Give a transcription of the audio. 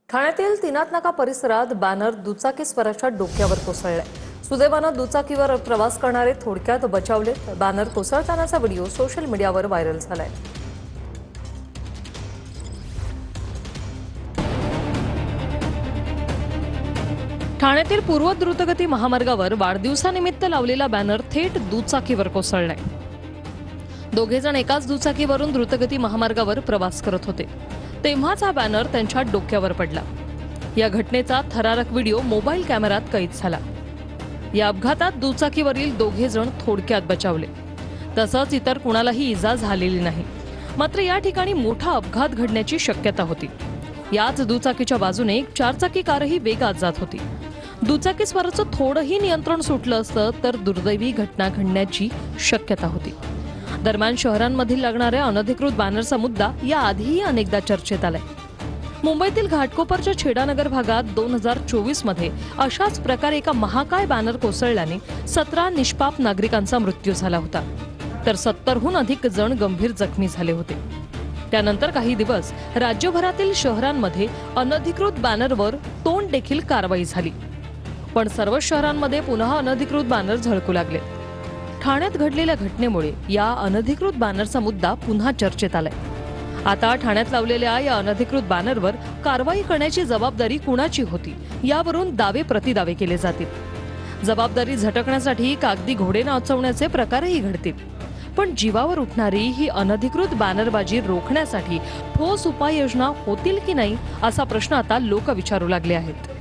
ठाण्यातील तिनात नाका परिसरात बॅनर दुचाकीस्वाराच्या डोक्यावर कोसळलाय। सुदैवानं दुचाकीवर प्रवास करणारे थोडक्यात बचावले। बॅनर कोसळतानाचा व्हिडिओ सोशल मीडियावर व्हायरल झालाय। ठाण्यातील पूर्व द्रुतगती महामार्गावर वाढदिवसानिमित्त लावलेला बॅनर थेट दुचाकीवर कोसळलाय। दोघे जण एकाच दुचाकीवरून द्रुतगती महामार्गावर प्रवास करत होते, तेव्हाच हा बॅनर त्यांच्या डोक्यावर पडला। या घटनेचा थरारक व्हिडिओ मोबाईल कॅमेऱ्यात कैद झाला। या अपघातात दुचाकीवरील दोघे जण थोडक्यात बचावले, तसंच इतर कुणालाही इजा झालेली नाही। मात्र या ठिकाणी मोठा अपघात घडण्याची शक्यता होती। याच दुचाकीच्या बाजूने एक चारचाकी कारही वेगात जात होती। दुचाकीस्वाराचं थोडंही नियंत्रण सुटलं असतं तर दुर्दैवी घटना घडण्याची शक्यता होती। दरम्यान शहरांमधील लागणाऱ्या अनधिकृत बॅनरचा मुद्दा याआधीही अनेकदा चर्चेत आलाय। मुंबईतील घाटकोपरच्या छेडानगर भागात 2024 मध्ये अशाच प्रकारे एका महाकाय बॅनर कोसळल्याने 17 निष्पाप नागरिकांचा मृत्यू झाला होता, तर 70हून अधिक जण गंभीर जखमी झाले होते। त्यानंतर काही दिवस राज्यभरातील शहरांमध्ये अनधिकृत बॅनरवर तोंड देखील कारवाई झाली, पण सर्व शहरांमध्ये पुन्हा अनधिकृत बॅनर झळकू लागले। ठाण्यात घडलेल्या घटनेमुळे या अनधिकृत बॅनरचा मुद्दा पुन्हा चर्चेत आलाय। आता ठाण्यात लावलेल्या या अनधिकृत बॅनरवर कारवाई करण्याची जबाबदारी कुणाची होती, यावरून दावे प्रतिदावे केले जातील। जबाबदारी झटकण्यासाठी कागदी घोडे नाचवण्याचे प्रकारही घडतील, पण जीवावर उठणारी ही अनधिकृत बॅनरबाजी रोखण्यासाठी ठोस उपाययोजना होतील की नाही असा प्रश्न आता लोक विचारू लागले आहेत।